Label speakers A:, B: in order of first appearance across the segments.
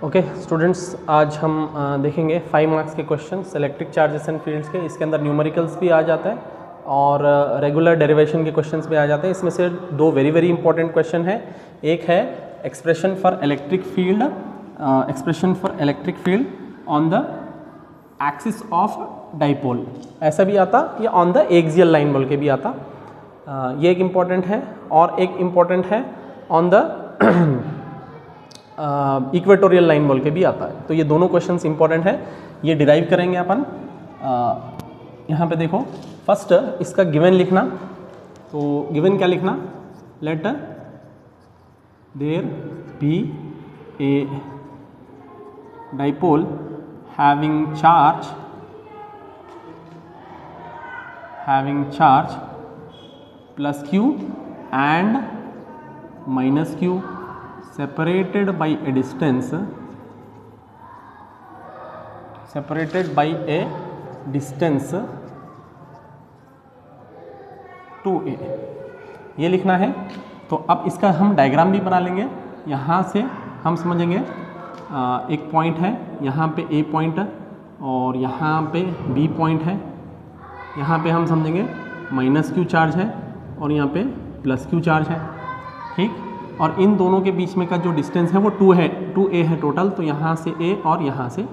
A: Okay students, आज हम देखेंगे 5 मार्क्स के questions electric charges and fields के। इसके अंदर न्यूमेरिकल्स भी आ जाता है और रेगुलर डेरिवेशन के क्वेश्चंस भी आ जाते हैं। इसमें से दो वेरी इंपॉर्टेंट क्वेश्चन है। एक है expression for electric field on the axis of dipole, ऐसा भी आता, या ऑन द एक्सियल लाइन बोल के भी आता। ये एक इम्पॉर्टेंट है और एक इम्पॉर्टेंट है ऑन द इक्वेटोरियल लाइन बोल के भी आता है। तो ये दोनों क्वेश्चंस इंपॉर्टेंट है, ये डिराइव करेंगे अपन। यहाँ पे देखो, फर्स्ट इसका गिवन लिखना। तो गिवन क्या लिखना? Let there be a dipole having charge plus q and minus q separated by a distance 2a, ये लिखना है। तो अब इसका हम डायग्राम भी बना लेंगे। यहाँ से हम समझेंगे एक पॉइंट है, यहाँ पे ए पॉइंट और यहाँ पे बी पॉइंट है। यहाँ पे हम समझेंगे माइनस क्यू चार्ज है और यहाँ पे प्लस क्यू चार्ज है, ठीक। और इन दोनों के बीच में का जो डिस्टेंस है वो 2a है टोटल। तो यहाँ से a और यहाँ से a,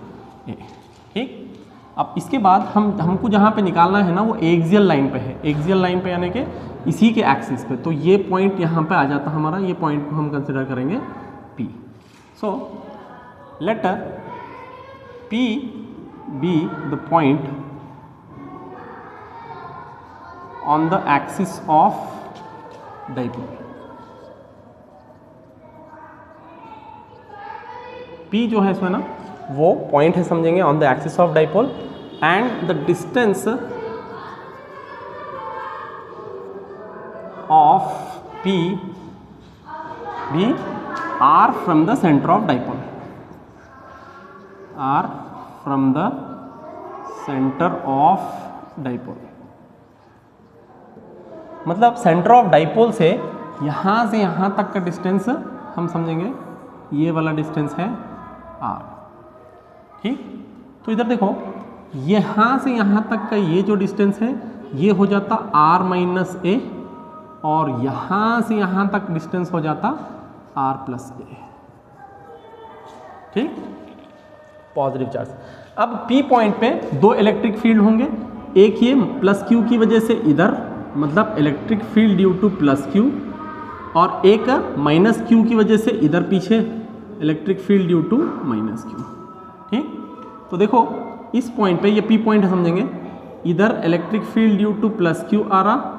A: ठीक। अब इसके बाद हमको जहाँ पे निकालना है ना, वो एक्सियल लाइन पे है। एक्सियल लाइन पे यानी कि इसी के एक्सिस पे। तो ये पॉइंट यहाँ पे आ जाता हमारा, ये पॉइंट को हम कंसिडर करेंगे P। So let P be the point on the axis of dipole। P जो है इसमें ना, वो पॉइंट है समझेंगे on the axis of dipole, and the distance of P be r from the center of dipole, r from the center of dipole। मतलब centre of dipole से यहाँ तक का डिस्टेंस हम समझेंगे ये वाला डिस्टेंस है r, ठीक। तो इधर देखो, यहाँ से यहाँ तक का ये जो डिस्टेंस है ये हो जाता r माइनस a, और यहाँ से यहाँ तक डिस्टेंस हो जाता r प्लस a, ठीक, पॉजिटिव चार्ज। अब P पॉइंट पे दो इलेक्ट्रिक फील्ड होंगे, एक ये प्लस Q की वजह से इधर, मतलब electric field due to plus Q, और एक माइनस Q की वजह से इधर पीछे electric field due to minus Q, ठीक। तो देखो इस पॉइंट पे, ये P पॉइंट है समझेंगे, इधर electric field due to plus Q आ रहा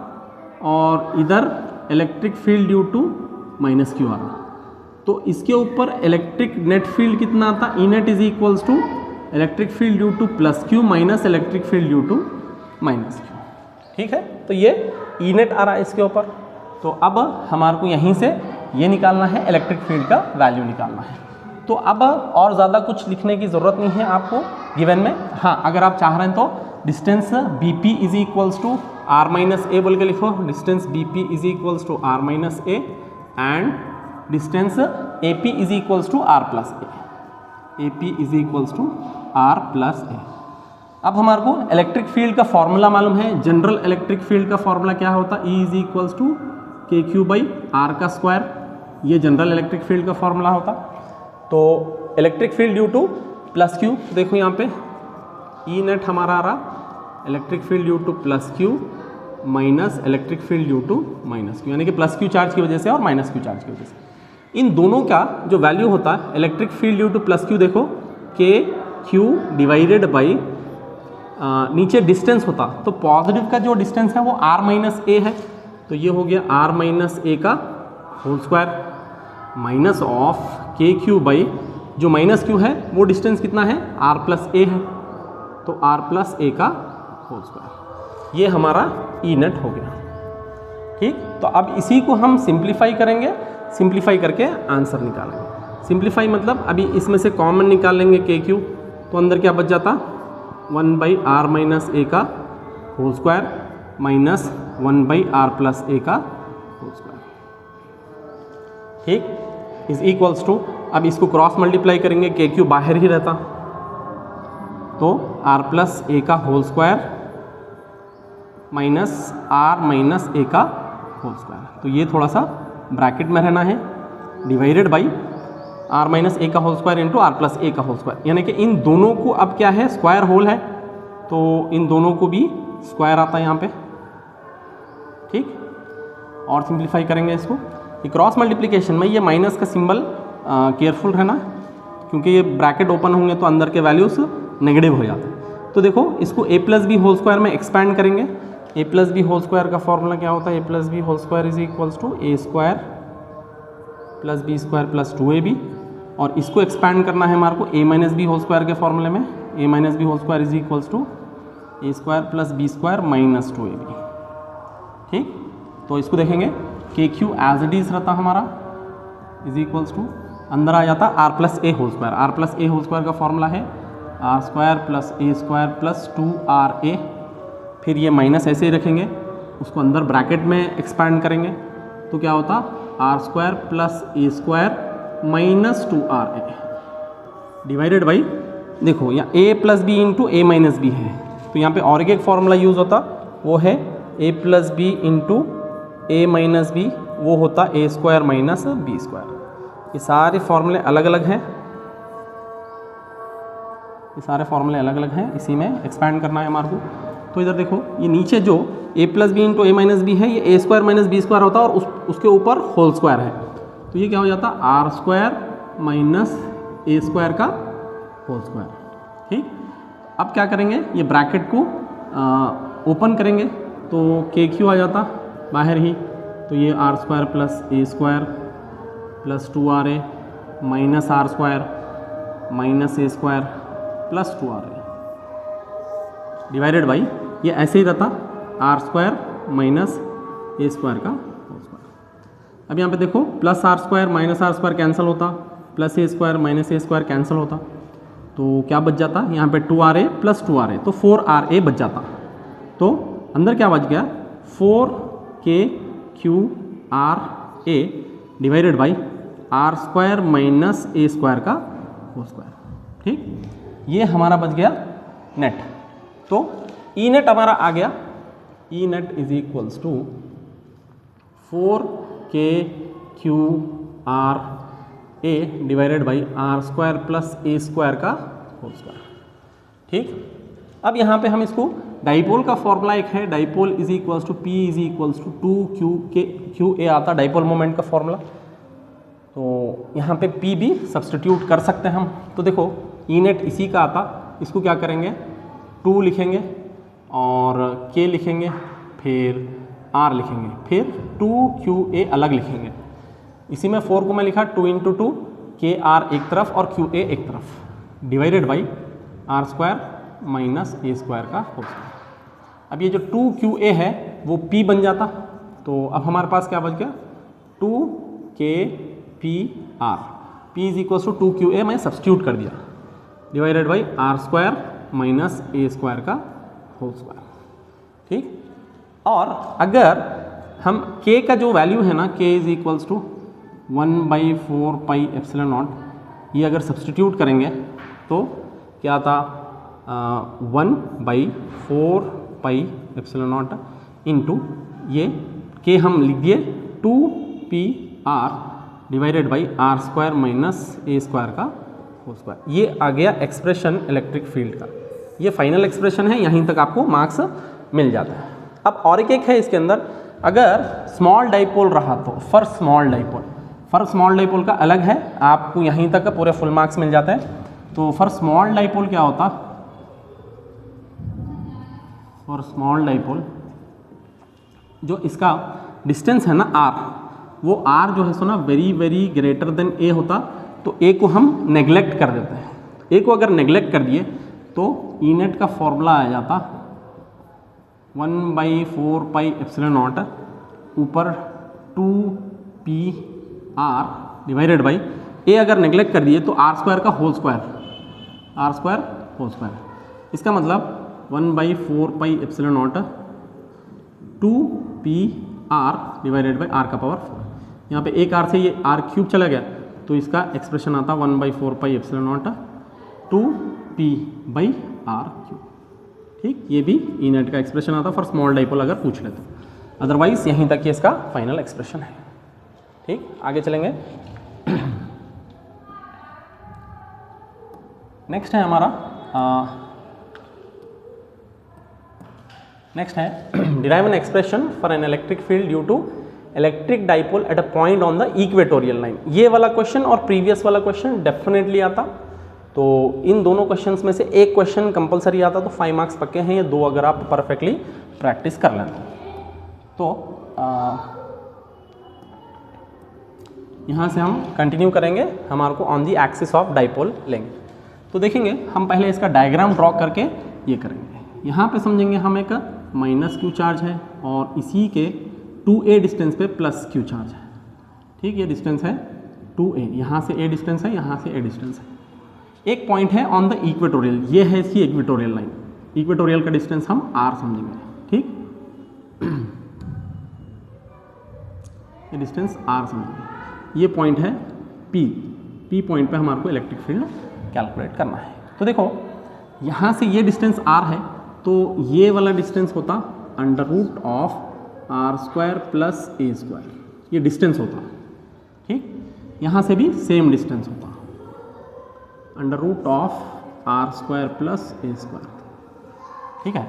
A: और इधर electric field due to minus Q आ रहा। तो इसके ऊपर इलेक्ट्रिक नेट फील्ड कितना आता? E net is equals to electric field due to plus Q minus electric field due to minus Q, ठीक है। तो ये ई नेट आ रहा है इसके ऊपर। तो अब हमारे को यहीं से ये निकालना है, इलेक्ट्रिक फील्ड का वैल्यू निकालना है। तो अब और ज़्यादा कुछ लिखने की ज़रूरत नहीं है आपको गिवन में। हाँ, अगर आप चाह रहे हैं तो distance BP is equals to r minus A बोल के लिखो। Distance BP is equals to r minus A and distance AP is equals to r plus A. AP is equals to r plus A. अब हमारे को electric field का formula मालूम है। General electric field का फॉर्मूला क्या होता? E is equals to KQ by R का स्क्वायर। ये जनरल इलेक्ट्रिक फील्ड का फॉर्मूला होता। तो electric field due to plus Q, देखो यहाँ पे E नेट हमारा आ रहा electric field due to plus Q minus electric field due to minus Q, यानी कि प्लस Q चार्ज की वजह से और माइनस Q चार्ज की वजह से। इन दोनों का जो वैल्यू होता है electric field due to plus Q, देखो KQ डिवाइडेड बाई नीचे डिस्टेंस होता। तो पॉजिटिव का जो डिस्टेंस है वो r माइनस ए है। तो ये हो गया r माइनस ए का whole square minus of KQ by जो माइनस Q है वो डिस्टेंस कितना है? r प्लस ए है। तो r प्लस ए का होल स्क्वायर, ये हमारा ई नेट हो गया, ठीक। तो अब इसी को हम सिंप्लीफाई करेंगे, सिंप्लीफाई करके आंसर निकालेंगे। सिंप्लीफाई मतलब अभी इसमें से कॉमन निकाल लेंगे KQ, तो अंदर क्या बच जाता? 1 बाई r माइनस ए का whole square minus 1 by r plus A का होल स्क्वायर, ठीक। इज इक्वल्स टू, अब इसको क्रॉस मल्टीप्लाई करेंगे, के क्यू बाहर ही रहता तो आर प्लस ए का whole square minus R minus ए का होल स्क्वायर, तो ये थोड़ा सा ब्रैकेट में रहना है, डिवाइडेड बाई आर माइनस ए का whole square into R plus A का होल स्क्वायर, यानी कि इन दोनों को अब क्या है, स्क्वायर होल है तो इन दोनों को भी स्क्वायर आता है यहाँ पे, ठीक। और सिंप्लीफाई करेंगे इसको, ये क्रॉस मल्टीप्लिकेशन में ये माइनस का सिंबल केयरफुल रहना, क्योंकि ये ब्रैकेट ओपन होंगे तो अंदर के वैल्यूज नेगेटिव हो जाते हैं। तो देखो इसको A plus B whole square में एक्सपैंड करेंगे, A plus B whole square का फॉर्मूला क्या होता है, A plus B whole square is equals to A square plus B square plus 2ab, और इसको एक्सपैंड करना है हमारे को A minus B whole square के फॉर्मूले में, A minus B whole square is equals to A square plus B square minus 2ab, ठीक। तो इसको देखेंगे के क्यू एज इट इज रहता हमारा इज इक्वल्स टू, अंदर आ जाता r plus a whole square, r plus a whole square का फॉर्मूला है आर स्क्वायर प्लस ए स्क्वायर प्लस 2ra, फिर ये माइनस ऐसे ही रखेंगे, उसको अंदर ब्रैकेट में एक्सपैंड करेंगे तो क्या होता r square plus A square minus 2ra divided by, देखो यहाँ a plus b into a minus b है, तो यहाँ पे और एक फॉर्मूला यूज़ होता, वो है A plus b into a minus B, वो होता ए स्क्वायर माइनस बी स्क्वायर। ये सारे फॉर्मूले अलग अलग हैं, ये सारे फॉर्मूले अलग अलग हैं, इसी में एक्सपैंड करना है हमारे को। तो इधर देखो ये नीचे जो ए plus b into a minus b है, ये ए स्क्वायर माइनस बी स्क्वायर होता है और उसके ऊपर होल स्क्वायर है, तो ये क्या हो जाता r square minus a square का होल स्क्वायर, ठीक। अब क्या करेंगे, ये ब्रैकेट को ओपन करेंगे तो के क्यू आ जाता बाहर ही, तो ये r square plus A square plus 2ra minus r square minus a square plus 2ra divided by, ये ऐसे ही रहता r square minus a square का होल स्क्वायर। अब यहाँ पे देखो plus r square minus r square cancel होता, plus A square minus a square cancel होता, तो क्या बच जाता यहाँ पे 2ra प्लस 2ra, तो 4ra बच जाता। तो अंदर क्या बच गया 4kqra divided by are square minus a square का होल स्क्वायर, ठीक। ये हमारा बच गया नेट। तो ई नेट हमारा आ गया, E net is equals to 4kqra divided by are square plus A square का होल स्क्वायर, ठीक। अब यहाँ पे हम इसको डाइपोल का फॉर्मूला एक है, dipole is equals to P is equals to 2qa आता डाइपोल मोमेंट का फॉर्मूला, तो यहाँ पे पी भी सब्सटीट्यूट कर सकते हैं हम। तो देखो ई नेट इसी का आता, इसको क्या करेंगे 2 लिखेंगे और k लिखेंगे, फिर r लिखेंगे, फिर 2qa अलग लिखेंगे, इसी में 4 को मैं लिखा 2 इंटू 2 kr एक तरफ और qa एक तरफ divided by are square minus a square का होल स्क्वायर। अब ये जो 2qa है वो p बन जाता, तो अब हमारे पास क्या बच गया 2kpr, p is equals to 2qa मैं सब्सटीट्यूट कर दिया divided by are square minus a square का होल स्क्वायर, ठीक। और अगर हम k का जो वैल्यू है ना k is equals to 1/4 pi epsilon naught, ये अगर सब्सटीट्यूट करेंगे तो क्या आता 1/4 पाई एप्सिलॉन नॉट इंटू ये k हम लिख दिए 2pr divided by are square minus a square का होल स्क्वायर। ये आ गया एक्सप्रेशन इलेक्ट्रिक फील्ड का, ये फाइनल एक्सप्रेशन है, यहीं तक आपको मार्क्स मिल जाता है। अब और एक है इसके अंदर, अगर स्मॉल डाइपोल रहा तो फॉर स्मॉल डाइपोल का अलग है, आपको यहीं तक का पूरे फुल मार्क्स मिल जाते हैं। तो फॉर स्मॉल डाइपोल क्या होता, फॉर स्मॉल डाइपोल जो इसका डिस्टेंस है ना r, वो r जो है सो ना very very greater than a होता, तो a को हम नेग्लेक्ट कर देते हैं। a को अगर नेग्लेक्ट कर दिए तो ई नेट का फॉर्मूला आ जाता 1/4 पाई एप्सिलॉन नॉट ऊपर 2pr डिवाइडेड बाई a अगर नेग्लेक्ट कर दिए तो आर स्क्वायर का होल स्क्वायर, इसका मतलब 1/4 pi epsilon not 2pr divided by r का पावर 4। यहाँ पे एक r से ये r क्यूब चला गया तो तो इसका एक्सप्रेशन आता 1/4 पाई एप्सिलॉन नॉट 2p/r³। ठीक, ये भी ई नेट का एक्सप्रेशन आता फॉर स्मॉल डाइपोल अगर पूछ ले तो, अदरवाइज यहीं तक ये इसका फाइनल एक्सप्रेशन है। ठीक, आगे चलेंगे। नेक्स्ट है हमारा नेक्स्ट है derive an expression for an electric field due to electric dipole at a point on the equatorial line. ये वाला क्वेश्चन और प्रीवियस वाला क्वेश्चन डेफिनेटली आता, तो इन दोनों क्वेश्चंस में से एक क्वेश्चन कंपलसरी आता तो 5 मार्क्स पक्के हैं, ये 2 अगर आप परफेक्टली प्रैक्टिस कर लें तो। यहाँ से हम कंटिन्यू करेंगे, हमारे को on the axis of dipole लेंगे। तो देखेंगे हम पहले इसका डायग्राम ड्रॉ करके ये करेंगे। यहाँ पे समझेंगे हम एक -q चार्ज है और इसी के 2a डिस्टेंस पे +q चार्ज है। ठीक, ये डिस्टेंस है 2a, यहाँ से a डिस्टेंस है, यहाँ से a डिस्टेंस है। एक पॉइंट है ऑन द इक्वेटोरियल, ये है इसकी इक्वेटोरियल लाइन। इक्वेटोरियल का डिस्टेंस हम r समझेंगे। ठीक, ये डिस्टेंस r समझेंगे। ये पॉइंट है p पॉइंट पे हमारे को इलेक्ट्रिक फील्ड कैलकुलेट करना है। तो देखो यहाँ से ये डिस्टेंस r है, तो ये वाला डिस्टेंस होता √r² + a², ये डिस्टेंस होता। ठीक, यहाँ से भी सेम डिस्टेंस होता √r² + a²। ठीक है,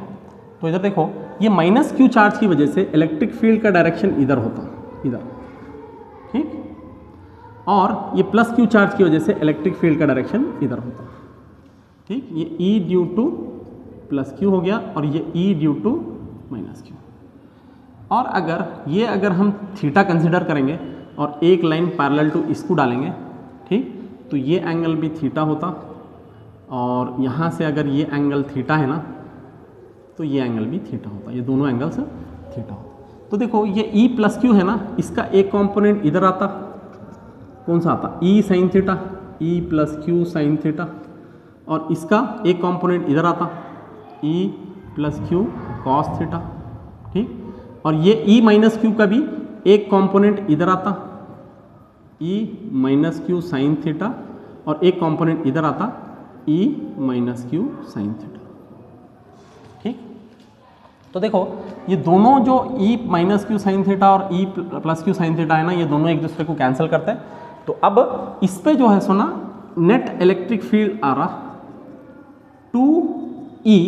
A: तो इधर देखो ये -q चार्ज की वजह से इलेक्ट्रिक फील्ड का डायरेक्शन इधर होता, इधर। ठीक, और ये +q चार्ज की वजह से इलेक्ट्रिक फील्ड का डायरेक्शन इधर होता। ठीक, ये E ड्यू टू +q हो गया और ये E ड्यू टू -q। और अगर हम थीटा कंसिडर करेंगे और एक लाइन पैरेलल टू इसको डालेंगे, ठीक, तो ये एंगल भी थीटा होता और यहाँ से अगर ये एंगल थीटा है ना, तो ये एंगल भी थीटा होता, ये दोनों एंगल्स थीटा होता। तो देखो ये E +q है ना, इसका एक कंपोनेंट इधर आता, कौन सा आता? E sin theta, E +q sin theta, और इसका एक कंपोनेंट इधर आता E +q cos थीटा। ठीक, और ये E -q का भी एक कंपोनेंट इधर आता E -q sin थीटा, और एक कंपोनेंट इधर आता E -q sin थीटा। ठीक, तो देखो ये दोनों जो E -q sin थीटा और E +q sin थीटा है ना, ये दोनों एक दूसरे को कैंसिल करते हैं। तो अब इस पे जो है सुना नेट इलेक्ट्रिक फील्ड आ रहा 2E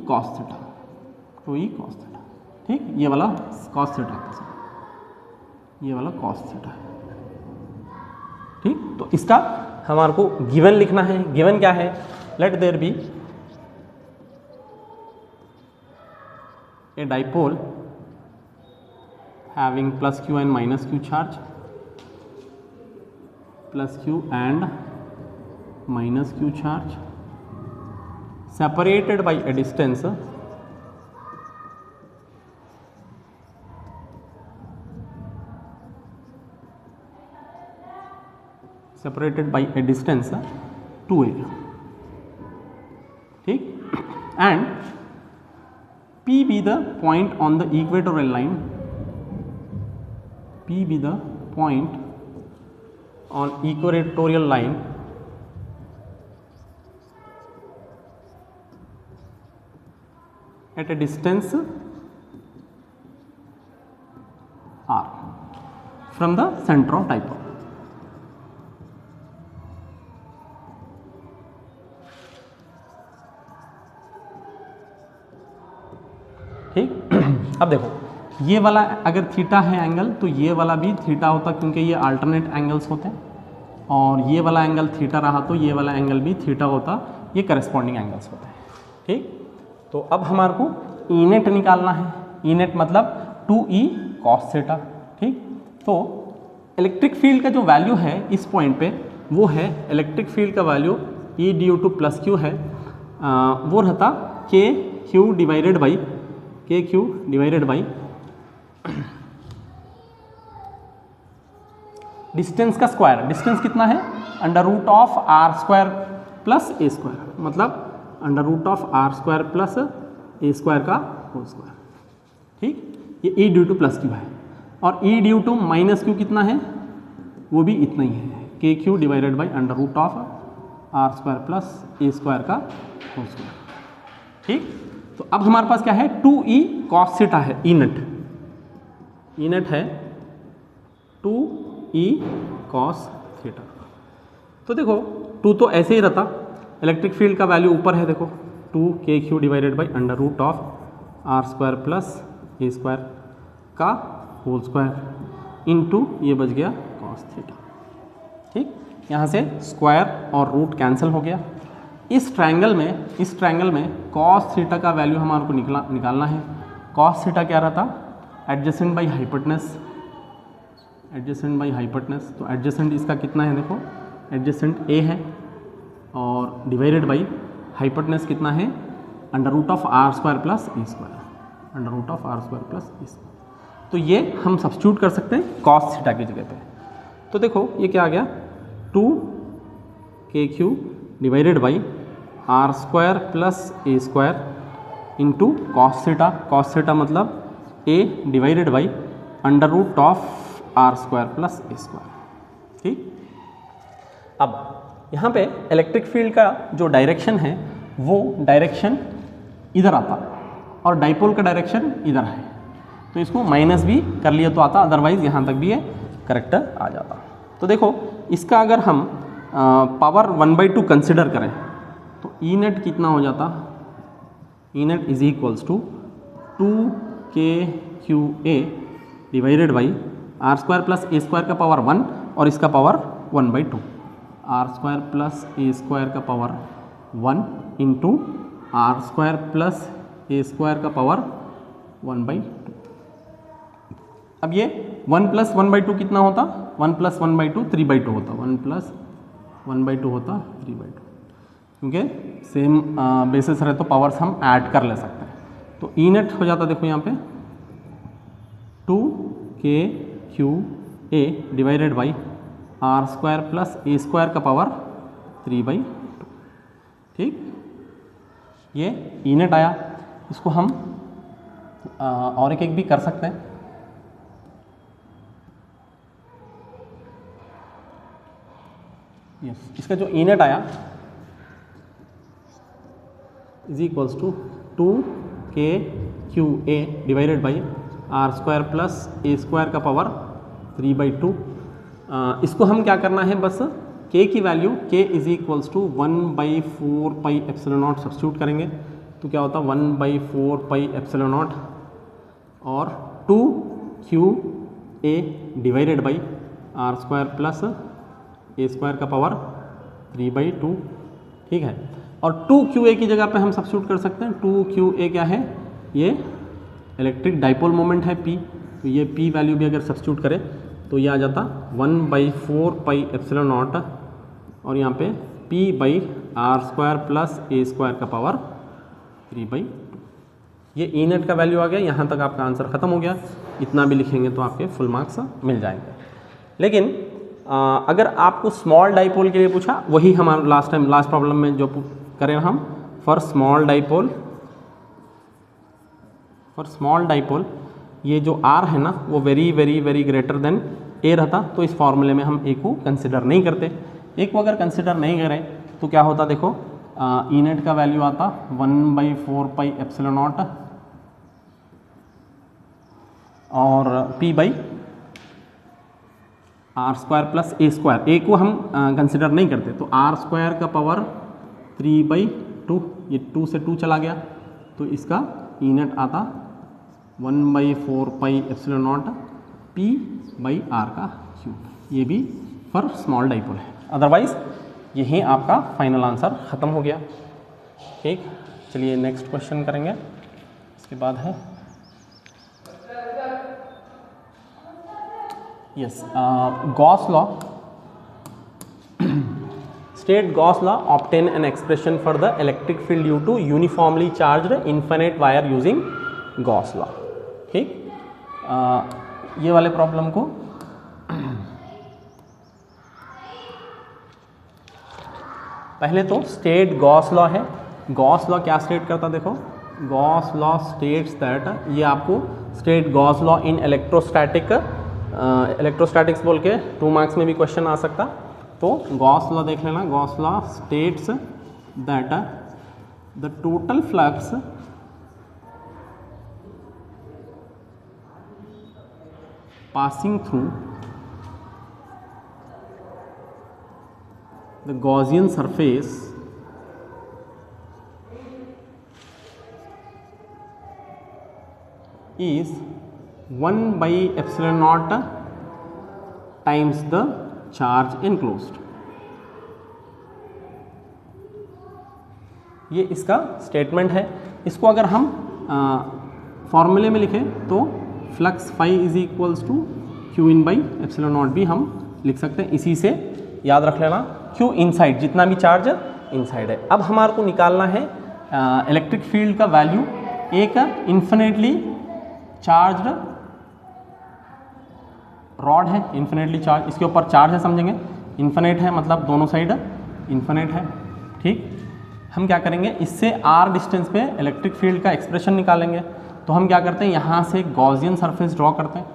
A: cos theta, 2E cos theta. ठीक, ये वाला cos थीटा आता है, ये वाला cos थीटा है। ठीक, तो इसका हमारे को गिवन लिखना है। गिवन क्या है? Let there be a dipole having +q and -q charge, +q and -q charge separated by a distance separated by a distance 2a। ठीक, and P be the point on the equatorial line, P be the point on equatorial line at a distance r from the center of dipole। ठीक, अब देखो ये वाला अगर theta है angle, तो ये वाला भी थीटा होता, क्योंकि ये अल्टरनेट एंगल्स होते हैं, और ये वाला एंगल थीटा रहा तो ये वाला एंगल भी थीटा होता, ये करस्पॉन्डिंग एंगल्स होते हैं। ठीक, तो अब हमारे को ई नेट निकालना है। ई नेट मतलब 2E cos थीटा। ठीक, तो इलेक्ट्रिक फील्ड का जो वैल्यू है इस पॉइंट पे, वो है इलेक्ट्रिक फील्ड का value E due to +q है, वो रहता KQ डिवाइडेड बाई डिस्टेंस का स्क्वायर। डिस्टेंस कितना है? √r² + a², मतलब √r² + a² का होल स्क्वायर। ठीक, ये E ड्यू टू +q है, और E ड्यू टू -q कितना है? वो भी इतना ही है, K Q divided by under root of are square plus A square का होल स्क्वायर। ठीक, तो अब हमारे पास क्या है, 2e कॉस थीटा है, ई नेट है 2e कॉस थीटा। तो देखो 2 तो ऐसे ही रहता, इलेक्ट्रिक फील्ड का वैल्यू ऊपर है, देखो 2 K Q divided by under root of are square plus A square का होल स्क्वायर इनटू ये बच गया कॉस थीटा। ठीक, यहाँ से स्क्वायर और रूट कैंसिल हो गया। इस ट्रायंगल में कॉस थीटा का वैल्यू हमारे को निकालना है। कॉस थीटा क्या रहता, एडजेसेंट बाई हाइपोटेनस, तो एडजेसेंट इसका कितना है, देखो एडजेसेंट ए है और डिवाइडेड बाई हाइपोटेनस कितना है, under root of are square plus A square, तो ये हम सब्स्टिट्यूट कर सकते हैं कॉस थीटा की जगह पे। तो देखो ये क्या आ गया, 2 K Q divided by are square plus A square into cos theta मतलब A divided by under root of are square plus A square. ठीक, अब यहाँ पे इलेक्ट्रिक फील्ड का जो डायरेक्शन है वो डायरेक्शन इधर आता और डाइपोल का डायरेक्शन इधर है, तो इसको माइनस भी कर लिया तो आता, अदरवाइज यहाँ तक भी ये करेक्ट आ जाता। तो देखो इसका अगर हम पावर 1/2 कंसिडर करें तो ई नेट कितना हो जाता, E net is equals to 2k/q_a divided by are square plus A square का पावर 1 और इसका पावर 1/2, आर स्क्वायर प्लस ए स्क्वायर का power 1 into R square plus ए स्क्वायर का पावर 1/2। अब ये 1 + 1/2 कितना होता, 1 + 1/2 3/2 होता, 1 + 1/2 होता 3/2, क्योंकि सेम बेसिस रहे तो पावर्स हम ऐड कर ले सकते हैं। तो ई नेट हो जाता, देखो यहाँ पे 2k/q_a divided by are square plus A square का पावर 3/2। ठीक, ये ई नेट आया, इसको हम और एक भी कर सकते हैं। यस, इसका जो ई नेट आया is equals to 2k/q_a divided by are square plus A square का पावर 3/2। इसको हम क्या करना है, बस k की value k is equals to 1/4πε0 substitute करेंगे तो क्या होता, 1/4πε0 और 2qa divided by are square plus A square का पावर 3/2। ठीक है, और 2qa की जगह पे हम सब्स्टिट्यूट कर सकते हैं। 2qa क्या है, ये इलेक्ट्रिक डाइपोल मोमेंट है p, तो ये p वैल्यू भी अगर सब्स्टिट्यूट करें तो ये आ जाता 1/4πε0 और यहाँ पे p/r स्क्वायर प्लस ए स्क्वायर का पावर 3/2। ये ई नेट का वैल्यू आ गया, यहाँ तक आपका आंसर ख़त्म हो गया। इतना भी लिखेंगे तो आपके फुल मार्क्स मिल जाएंगे। लेकिन अगर आपको स्मॉल डाइपोल के लिए पूछा, वही हमारा लास्ट प्रॉब्लम में जो करें हम, फॉर स्मॉल डाइपोल ये जो r है ना वो very very very greater than a रहता, तो इस फॉर्मूले में हम a को कंसिडर नहीं करते। a को अगर कंसिडर नहीं करें तो क्या होता, देखो ई नेट का वैल्यू आता 1/4πε0 और p/r स्क्वायर प्लस ए स्क्वायर, ए को हम कंसिडर नहीं करते, तो आर स्क्वायर का पावर 3/2, ये 2 से 2 चला गया, तो इसका ई नेट आता 1/4πε0 p/r का क्यूब। ये भी फॉर स्मॉल डाइपोल है, अदरवाइज यही आपका फाइनल आंसर ख़त्म हो गया। ठीक, चलिए नेक्स्ट क्वेश्चन करेंगे, इसके बाद है yes Gauss law. State Gauss law, obtain an expression for the electric field due to uniformly charged infinite wire using Gauss law. ठीक, ये वाले प्रॉब्लम को पहले तो स्टेट गॉस लॉ है। गॉस लॉ क्या स्टेट करता, देखो गॉस लॉ स्टेट्स दैट, ये आपको state Gauss law in electrostatic electrostatics बोल के 2 मार्क्स में भी क्वेश्चन आ सकता। तो गॉस लॉ देख लेना। Gauss law states that the total flux passing through the Gaussian surface is 1 by epsilon naught times the charge enclosed। ये इसका स्टेटमेंट है। इसको अगर हम फॉर्मूले में लिखें तो flux phi is equals to Q in by epsilon naught भी हम लिख सकते हैं। इसी से याद रख लेना क्यू इनसाइड, जितना भी चार्ज इनसाइड है। अब हमारे को निकालना है इलेक्ट्रिक फील्ड का वैल्यू। एक इन्फिनेटली चार्ज्ड रॉड है, इन्फिनेटली चार्ज, इसके ऊपर चार्ज है, समझेंगे इन्फिनेट है मतलब दोनों साइड इन्फिनेट है। ठीक, हम क्या करेंगे, इससे आर डिस्टेंस पे इलेक्ट्रिक फील्ड का एक्सप्रेशन निकालेंगे। तो हम क्या करते हैं, यहाँ से गॉसियन सरफेस ड्रॉ करते हैं।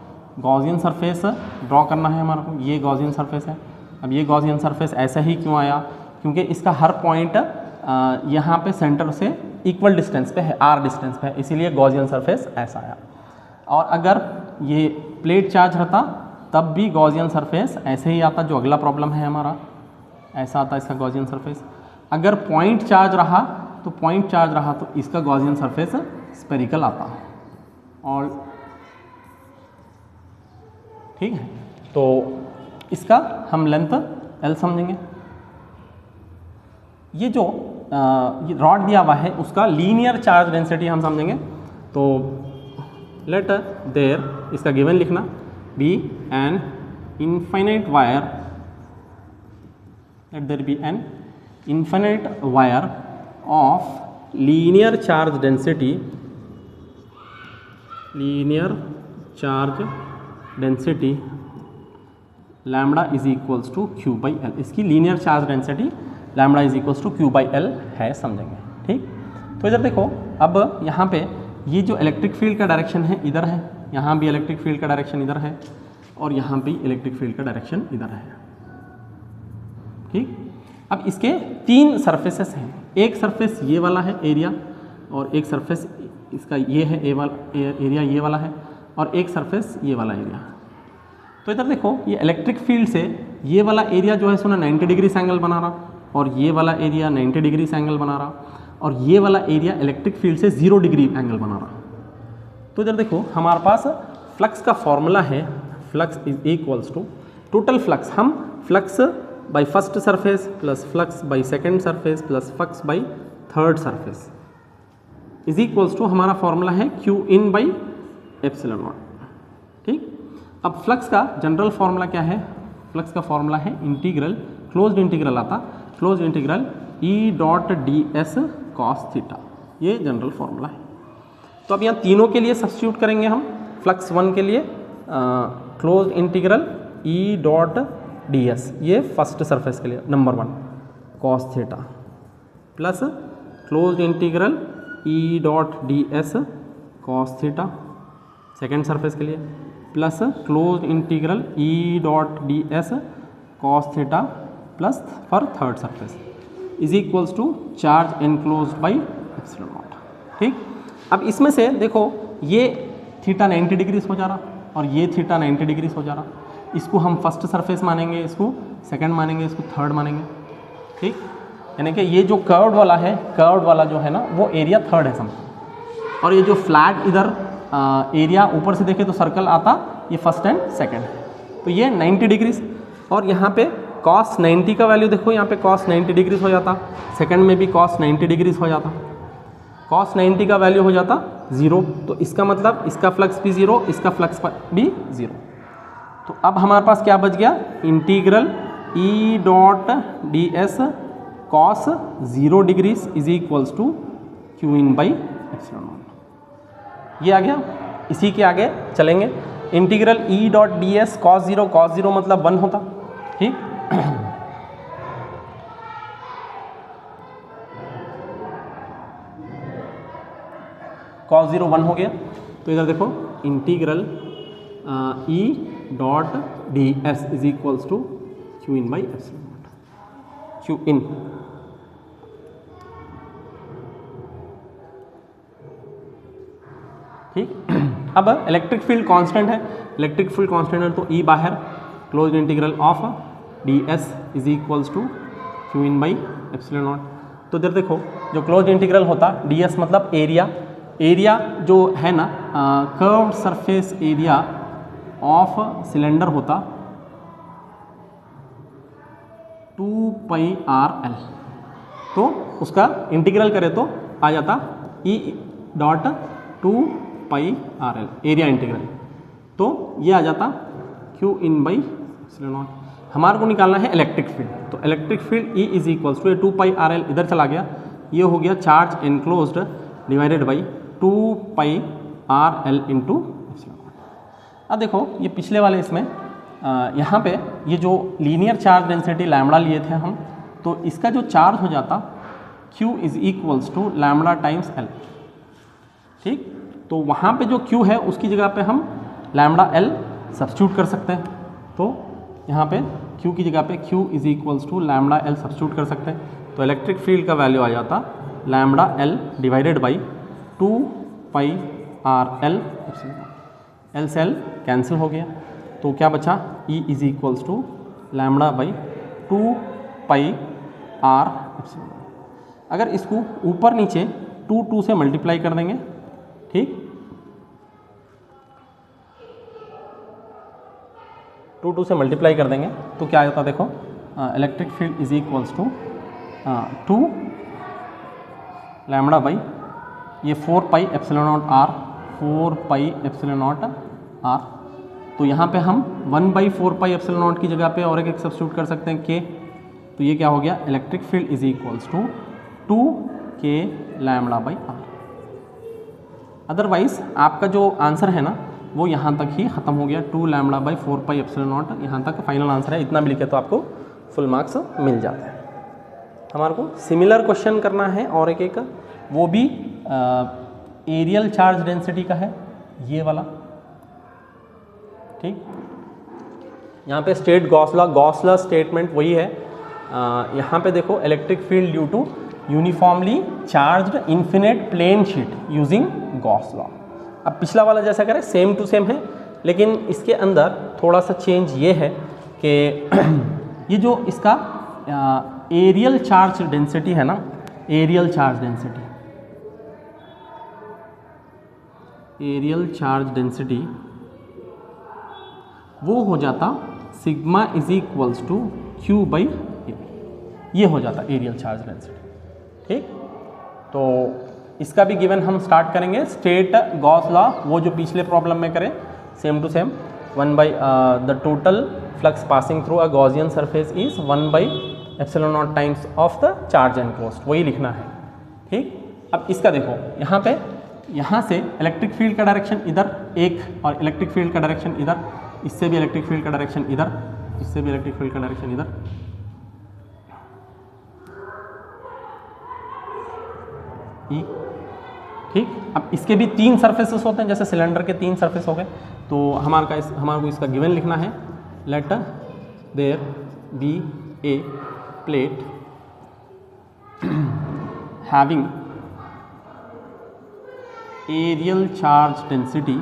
A: गॉसियन सरफेस ड्रॉ करना है हमारे को, ये गॉसियन सरफेस है। अब ये गॉसियन सरफेस ऐसा ही क्यों आया, क्योंकि इसका हर पॉइंट यहाँ पे सेंटर से इक्वल डिस्टेंस पे है, आर डिस्टेंस पे है, इसीलिए गॉसियन सरफेस ऐसा आया। और अगर ये प्लेट चार्ज रहता तब भी गॉसियन सरफेस ऐसे ही आता, जो अगला प्रॉब्लम है हमारा, ऐसा आता इसका गॉसियन सरफेस। अगर पॉइंट चार्ज रहा तो इसका गॉसियन सरफेस स्पेरिकल आता। और ठीक है, तो इसका हम लेंथ L समझेंगे। ये जो ये रॉड दिया हुआ है उसका लीनियर चार्ज डेंसिटी हम समझेंगे। तो लेट देयर, इसका गिवन लिखना, be an infinite wire, let there be an infinite wire of linear charge density, lambda is equals to Q by L. इसकी linear charge density lambda is equals to Q by L है, समझेंगे। ठीक, तो इधर देखो, अब यहाँ पे ये जो इलेक्ट्रिक फील्ड का डायरेक्शन है इधर है, यहाँ भी इलेक्ट्रिक फील्ड का डायरेक्शन इधर है, और यहाँ भी इलेक्ट्रिक फील्ड का डायरेक्शन इधर है। ठीक, अब इसके 3 सरफेसेस हैं। एक सरफेस ये वाला है एरिया, और एक सरफेस इसका ये है ए वाला एरिया, ये वाला है, और एक सरफेस ये वाला एरिया। तो इधर देखो, ये इलेक्ट्रिक फील्ड से ये वाला एरिया जो है सुना 90 डिग्री एंगल बना रहा, और ये वाला एरिया 90 डिग्री एंगल बना रहा, और ये वाला एरिया इलेक्ट्रिक फील्ड से 0 डिग्री एंगल बना रहा। तो इधर देखो, हमारे पास फ्लक्स का फॉर्मूला है, flux is equals to total flux. हम flux by first surface plus flux by second surface plus flux by third surface is equals to, हमारा फॉर्मूला है Q in by epsilon naught. ठीक, अब flux का general formula क्या है, flux का formula है इंटीग्रल, क्लोज्ड इंटीग्रल आता, closed integral E dot D S cos theta, ये जनरल फॉर्मूला है। तो अब यहाँ तीनों के लिए सब्स्टिट्यूट करेंगे हम। फ्लक्स 1 के लिए closed integral E dot D S, ये फर्स्ट सरफेस के लिए number 1 cos theta, plus closed integral E dot D S cos theta second surface के लिए, plus closed integral E dot D S cos theta plus for third surface is equals to charge enclosed by epsilon naught. ठीक, अब इसमें से देखो, ये theta 90 degrees हो जा रहा, और ये थीटा 90 डिग्रीज हो जा रहा। इसको हम फर्स्ट सरफेस मानेंगे, इसको सेकंड मानेंगे, इसको थर्ड मानेंगे। ठीक, यानी कि ये जो कर्व्ड वाला है, कर्व्ड वाला जो है ना, वो एरिया थर्ड है समझो, और ये जो फ्लैट इधर एरिया ऊपर से देखे तो सर्कल आता, ये फर्स्ट एंड सेकंड है। तो ये 90 डिग्रीज, और यहाँ पे cos 90 का वैल्यू देखो, यहाँ पे cos 90 डिग्रीज हो जाता, सेकंड में भी cos 90 डिग्रीज हो जाता, cos 90 का वैल्यू हो जाता 0। तो इसका मतलब इसका फ्लक्स भी 0, इसका फ्लक्स भी 0। तो अब हमारे पास क्या बच गया, integral E dot D S cos 0 degrees is equals to Q in by epsilon naught. ये आ गया। इसी के आगे चलेंगे, integral E dot D S cos 0 मतलब 1 होता। ठीक, cos 0 1 हो गया। तो इधर देखो, integral E dot D S is equals to Q in by epsilon naught, Q in. ठीक। अब इलेक्ट्रिक फील्ड कांस्टेंट है, इलेक्ट्रिक फील्ड कांस्टेंट है तो ई बाहर, close integral of D S is equals to Q in by epsilon naught. तो इधर देखो जो क्लोज इंटीग्रल होता डी एस मतलब एरिया, एरिया जो है ना curved surface area of cylinder होता 2 पाई आर एल, तो उसका इंटीग्रल करें तो आ जाता E dot 2 pi R L, area integral, तो ये आ जाता Q in by epsilon naught. हमारे को निकालना है इलेक्ट्रिक फील्ड, तो electric field E is equals to 2 pi R L इधर चला गया, ये हो गया charge enclosed divided by 2 pi R L into epsilon naught. अब देखो ये पिछले वाले इसमें यहाँ पे ये जो लीनियर चार्ज डेंसिटी लैम्बडा लिए थे हम, तो इसका जो चार्ज हो जाता Q is equals to lambda times L। ठीक, तो वहाँ पे जो Q है उसकी जगह पे हम लैम्बडा L सब्स्टिट्यूट कर सकते हैं, तो यहाँ पे Q की जगह पे Q is equals to lambda L substitute कर सकते हैं, तो इलेक्ट्रिक फील्ड का वैल्यू आ जाता lambda L divided by 2 pi R L epsilon naught. L से L कैंसिल हो गया, तो क्या बचा E is equals to lambda by 2 pi R epsilon naught. अगर इसको ऊपर नीचे 2 से मल्टीप्लाई कर देंगे, ठीक, 2 से मल्टीप्लाई कर देंगे तो क्या आता देखो electric field is equals to 2 lambda by ये 4 pi epsilon naught R, 4 pi epsilon naught R, तो यहाँ पे हम 1/4 पाई एप्सिलॉन नॉट की जगह पे और एक सब्स्टिट्यूट कर सकते हैं k, तो ये क्या हो गया electric field is equals to 2k lambda by R. Otherwise आपका जो आंसर है ना वो यहाँ तक ही ख़त्म हो गया, 2 lambda by 4 pi epsilon not, यहाँ तक फाइनल आंसर है। इतना भी लिखे तो आपको फुल मार्क्स मिल जाता है। हमारे को सिमिलर क्वेश्चन करना है और एक वो भी एरियल चार्ज डेंसिटी का है, ये वाला। ठीक, यहाँ पे स्टेट गॉस लॉ स्टेटमेंट वही है। यहाँ पे देखो electric field due to uniformly charged infinite plane sheet using Gauss law. अब पिछला वाला जैसा करें सेम टू सेम है, लेकिन इसके अंदर थोड़ा सा चेंज ये है कि ये जो इसका एरियल चार्ज डेंसिटी है ना, areal charge density, areal charge density वो हो जाता sigma is equals to Q by A, ये हो जाता एरियल चार्ज डेंसिटी। ठीक, तो इसका भी गिवन हम स्टार्ट करेंगे स्टेट गॉस लॉ, वो जो पिछले प्रॉब्लम में करें same to same, 1 by the total flux passing through a Gaussian surface is 1 by epsilon naught times of the charge enclosed, वही लिखना है। ठीक, अब इसका देखो यहाँ पे, यहाँ से इलेक्ट्रिक फील्ड का डायरेक्शन इधर एक, और इलेक्ट्रिक फील्ड का डायरेक्शन इधर, इससे भी इलेक्ट्रिक फील्ड का डायरेक्शन इधर, इससे भी इलेक्ट्रिक फील्ड का डायरेक्शन इधर। ठीक, अब इसके भी 3 सरफेसेस होते हैं, जैसे सिलेंडर के 3 सरफेस हो गए, तो हमारे को इसका गिवन लिखना है, let there be a plate having areal charge density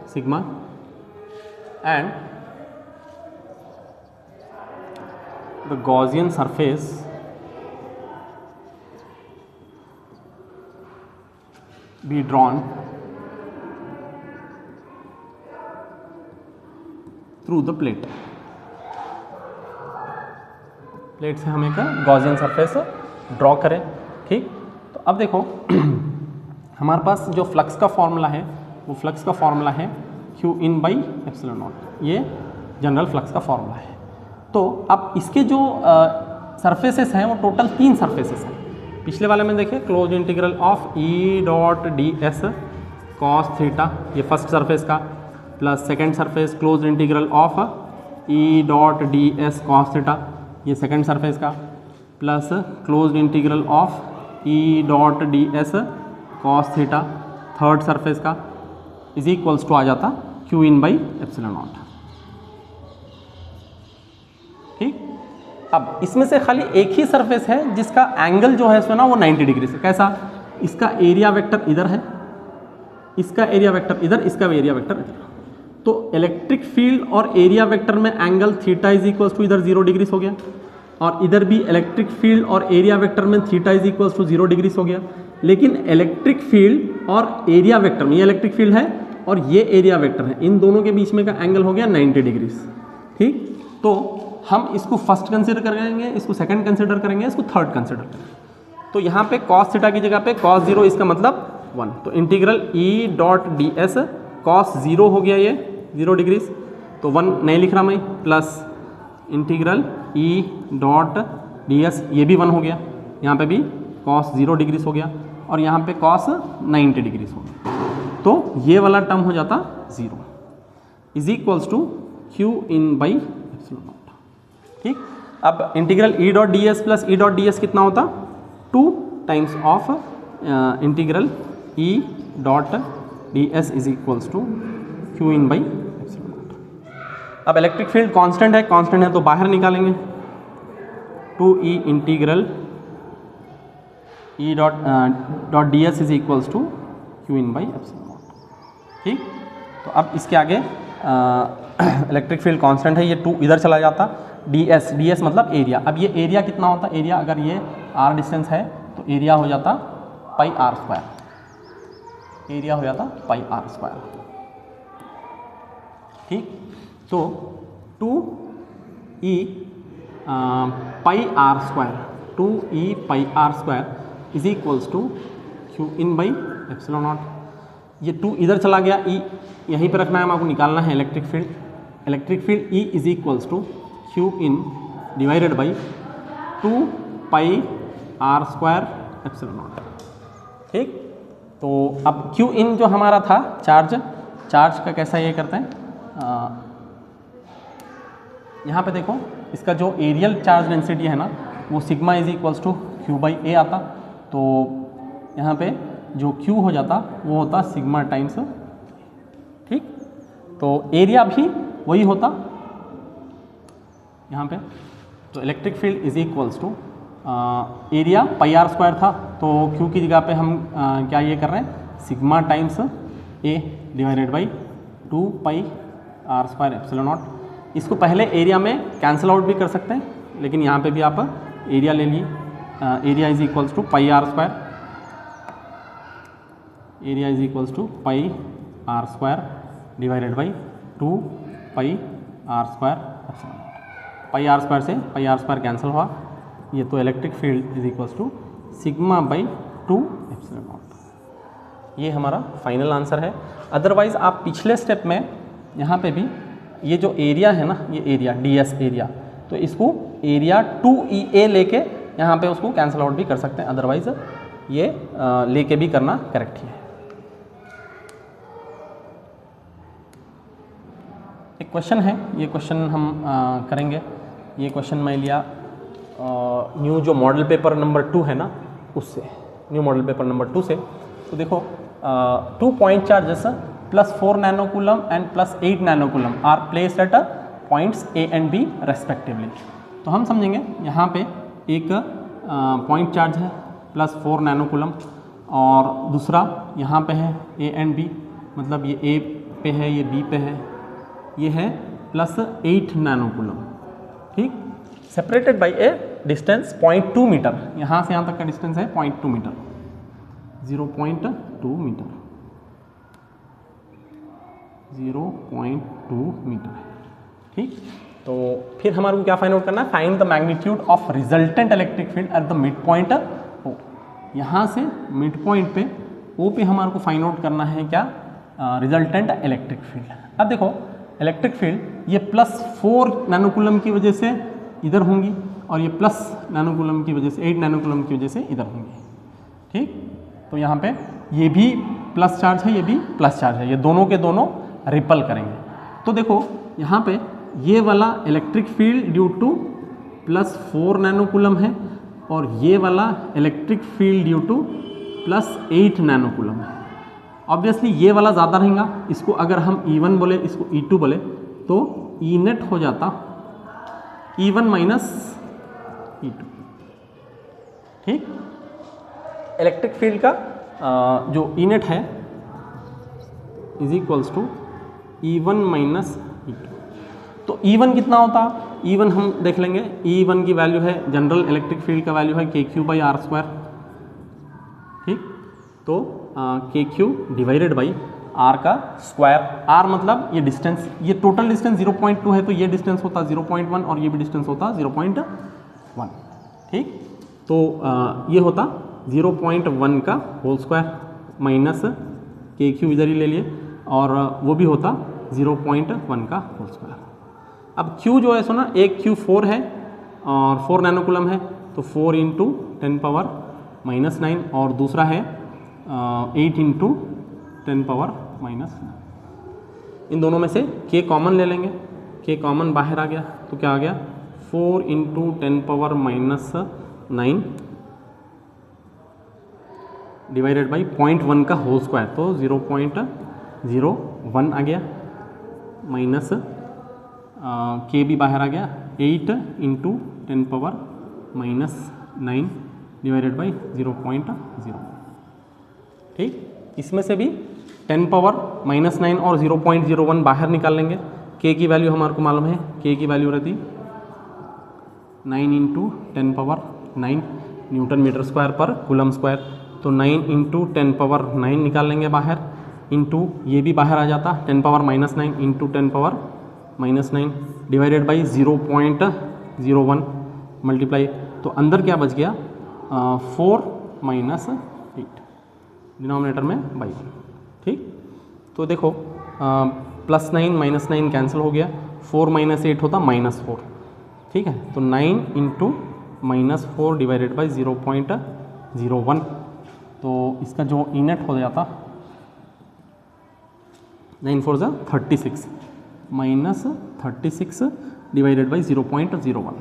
A: sigma and the Gaussian surface be drawn through the plate। Plate से हम एक गॉसियन सरफेस ड्रॉ करें। ठीक, तो अब देखो हमारे पास जो फ्लक्स का फॉर्मूला है वो फ्लक्स का फॉर्मूला है Q in by epsilon naught, ये जनरल फ्लक्स का फॉर्मूला है। तो अब इसके जो सरफेसेस हैं वो टोटल 3 सरफेसेस हैं। पिछले वाले में देखिए close integral of E dot D S cos theta, ये फर्स्ट सरफेस का, plus second surface close integral of E dot D S cos theta, ये सेकेंड सरफेस का, plus close integral of E dot D S cos theta third surface का is equals to आ जाता Q in by epsilon naught. ठीक, अब इसमें से खाली एक ही सरफेस है जिसका एंगल जो है इसमें ना वो 90 डिग्री से। कैसा? इसका एरिया वेक्टर इधर है, इसका एरिया वेक्टर इधर, इसका एरिया वेक्टर इधर। तो इलेक्ट्रिक फील्ड और एरिया वेक्टर में angle theta is equals to इधर 0 डिग्री हो गया, और इधर भी इलेक्ट्रिक फील्ड और एरिया वेक्टर में theta is equals to 0 degree हो गया। लेकिन इलेक्ट्रिक फील्ड और एरिया वेक्टर में, ये इलेक्ट्रिक फील्ड है और ये एरिया वेक्टर है, इन दोनों के बीच में का एंगल हो गया 90 डिग्री। ठीक, तो हम इसको फर्स्ट कंसिडर करेंगे, इसको सेकंड कंसिडर करेंगे, इसको थर्ड कंसिडर करेंगे। तो यहाँ पे कॉस थीटा की जगह पे कॉस 0, इसका मतलब 1, तो integral E dot D S cos 0 हो गया, ये 0 डिग्री, तो 1 नहीं लिख रहा मैं, plus integral E dot D S, ये भी 1 हो गया, यहाँ पे भी कॉस 0 डिग्री हो गया, और यहाँ पे कॉस 90 डिग्री हो गया। तो ये वाला टर्म हो जाता 0 is equals to Q in by epsilon naught. ठीक, अब integral E dot D S plus E dot D S कितना होता? 2 times of integral E dot D S is equals to Q in by epsilon naught. अब electric field constant है तो बाहर निकालेंगे, 2e integral E dot D S is equals to Q in by epsilon naught. ठीक, तो अब इसके आगे इलेक्ट्रिक फील्ड कांस्टेंट है, ये 2 इधर चला जाता, डी एस मतलब एरिया। अब ये एरिया कितना होता? एरिया अगर ये r डिस्टेंस है तो एरिया हो जाता पाई r स्क्वायर, एरिया हो जाता पाई r स्क्वायर। ठीक, तो 2e pi r square, 2e pi r square is equals to Q in by epsilon naught. ये 2 इधर चला गया, e यहीं पर रखना है, आपको निकालना है electric field E is equals to Q in divided by 2 pi r square epsilon naught. ठीक, तो अब क्यू इन जो हमारा था चार्ज का कैसा ये करते हैं, यहाँ पे देखो इसका जो एरियल चार्ज डेंसिटी है ना वो sigma is equals to Q by A आता, तो यहाँ पे जो क्यू हो जाता वो होता सिग्मा टाइम्स। ठीक, तो एरिया भी वही होता यहाँ पे, तो electric field is equals to area pi r square था, तो क्यू की जगह पे हम क्या ये कर रहे हैं, sigma times A divided by 2 pi r square epsilon not. इसको पहले एरिया में कैंसिल आउट भी कर सकते हैं, लेकिन यहाँ पे भी आप एरिया ले लिए, area is equals to pi r square, area is equals to pi r square divided by 2 pi r square epsilon naught. Pi r square से पाई r स्क्वायर कैंसिल हुआ, ये तो electric field is equals to sigma by 2 epsilon naught. ये हमारा final answer है। Otherwise आप पिछले step में यहाँ पे भी ये जो एरिया है ना, ये एरिया ds एरिया, तो इसको एरिया 2EA लेके यहाँ पे उसको कैंसिल आउट भी कर सकते हैं, अदरवाइज ये लेके भी करना करेक्ट ही है। एक क्वेश्चन है, ये क्वेश्चन हम करेंगे। ये क्वेश्चन मैं लिया न्यू जो मॉडल पेपर नंबर 2 है ना उससे, न्यू मॉडल पेपर नंबर 2 से। तो देखो 2 point charges +4 nanocoulomb and +8 nanocoulomb are placed at points A and B respectively. तो हम समझेंगे यहाँ पे एक पॉइंट चार्ज है +4 नैनोकूलम, और दूसरा यहाँ पे है A एंड B, मतलब ये A पे है, ये B पे है, ये है +8 नैनोकूलम। ठीक, separated by a distance 0.2 metre, यहाँ से यहाँ तक का डिस्टेंस है 0.2 मीटर, 0.2 मीटर, 0.2 मीटर। ठीक, तो फिर हमारे को क्या फाइंड आउट करना है, find the magnitude of resultant electric field at the mid point O। यहाँ से मिड पॉइंट पे O पे हमारे को फाइंड आउट करना है क्या, रिजल्टेंट इलेक्ट्रिक फील्ड। अब देखो इलेक्ट्रिक फील्ड ये +4 नैनोकूलम की वजह से इधर होंगी, और ये प्लस नैनोकूलम की वजह से 8 नैनोकूलम की वजह से इधर होंगी। ठीक, तो यहाँ पे ये भी प्लस चार्ज है, ये भी प्लस चार्ज है, ये दोनों के दोनों रिपल करेंगे। तो देखो यहाँ पे ये वाला इलेक्ट्रिक फील्ड ड्यू टू +4 नैनोकूलम है, और ये वाला इलेक्ट्रिक फील्ड ड्यू टू +8 नैनोकूलम है। ऑब्वियसली ये वाला ज़्यादा रहेगा, इसको अगर हम E1 बोले, इसको E2 बोले, तो E नेट हो जाता E1 माइनस E2। ठीक, इलेक्ट्रिक फील्ड का जो ई नेट है is equals to E1 minus E2। तो E1 कितना होता, E1 हम देख लेंगे, E1 की वैल्यू है, जनरल इलेक्ट्रिक फील्ड का वैल्यू है KQ/R²। ठीक, तो KQ डिवाइडेड बाई R का स्क्वायर, R मतलब ये डिस्टेंस, ये टोटल डिस्टेंस 0.2 है, तो ये डिस्टेंस होता 0.1 और ये भी डिस्टेंस होता 0.1। ठीक, तो ये होता 0.1 का होल स्क्वायर माइनस KQ इधर ही ले लिए, और वो भी होता 0.1 का होल स्क्वायर। अब Q जो है सो ना, एक Q 4 है और 4 नैनोकूलम है, तो 4 × 10⁻⁻⁹, और दूसरा है 8 × 10⁻⁻⁹। इन दोनों में से K कॉमन ले लेंगे, K कॉमन बाहर आ गया, तो क्या आ गया 4 × 10⁻⁹ डिवाइडेड बाई 0.1 का होल स्क्वायर, तो 0.01 आ गया, माइनस K भी बाहर आ गया, 8 × 10⁻⁻⁹ डिवाइडेड बाई 0.0। ठीक, इसमें से भी 10⁻⁻⁹ और 0.01 बाहर निकाल लेंगे। K की वैल्यू हमारे को मालूम है, K की वैल्यू रहती 9 × 10⁻9 न्यूटन मीटर स्क्वायर पर कूलम स्क्वायर, तो 9 × 10⁻9 निकाल लेंगे बाहर, इंटू ये भी बाहर आ जाता 10⁻⁻9 × 10⁻⁻9 डिवाइडेड बाई 0.01 मल्टीप्लाई, तो अंदर क्या बच गया 4 - 8 डिनोमिनेटर में बाई 1। ठीक, तो देखो +9 -9 कैंसिल हो गया, 4 - 8 होता -4। ठीक है, तो 9 × -4 डिवाइडेड बाई 0.01, तो इसका जो ई नेट हो जाता 9 4 = 36 -36 डिवाइडेड बाई 0.01,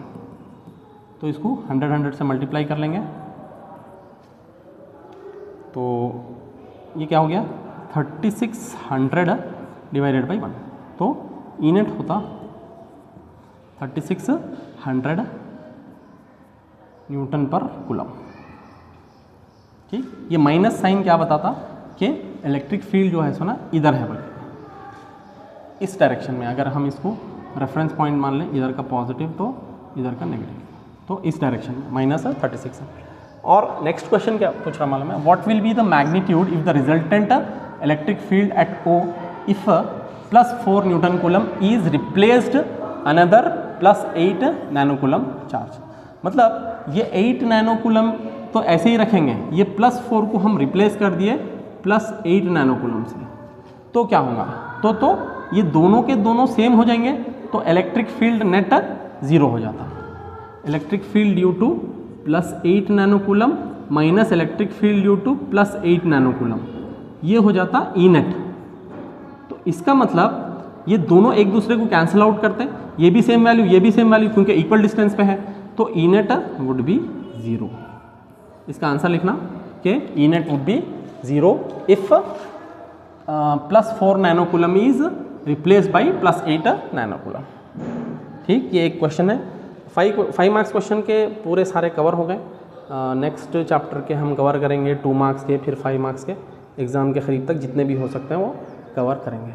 A: तो इसको 100 से मल्टीप्लाई कर लेंगे, तो ये क्या हो गया 3600 डिवाइडेड बाई 1, तो ई नेट होता 3600 न्यूटन पर कूलम। ठीक, ये माइनस साइन क्या बताता कि इलेक्ट्रिक फील्ड जो है सो ना इधर है, बल्कि इस डायरेक्शन में, अगर हम इसको रेफरेंस पॉइंट मान लें, इधर का पॉजिटिव तो इधर का नेगेटिव, तो इस डायरेक्शन में -36 है। और नेक्स्ट क्वेश्चन क्या पूछ रहा मालूम है, what will be the magnitude if the resultant electric field at O if +4 newton coulomb is replaced another +8 nanocoulomb charge. मतलब ये 8 नैनोकूलम तो ऐसे ही रखेंगे, ये +4 को हम रिप्लेस कर दिए +8 नैनोकूलम से, तो क्या होगा, तो ये दोनों के दोनों सेम हो जाएंगे, तो इलेक्ट्रिक फील्ड नेट 0 हो जाता। Electric field due to +8 nanocoulomb minus electric field due to +8 nanocoulomb, ये हो जाता ई नेट। तो इसका मतलब ये दोनों एक दूसरे को कैंसिल आउट करते हैं, ये भी सेम वैल्यू, ये भी सेम वैल्यू, क्योंकि इक्वल डिस्टेंस पे है, तो ई नेट वुड बी 0। इसका आंसर लिखना कि E net would be 0 if +4 nanocoulomb is replaced by +8 nanocoulomb. ठीक, ये एक क्वेश्चन है। 5 मार्क्स क्वेश्चन के पूरे सारे कवर हो गए। नेक्स्ट चैप्टर के हम कवर करेंगे 2 मार्क्स के, फिर 5 मार्क्स के, एग्ज़ाम के करीब तक जितने भी हो सकते हैं वो कवर करेंगे।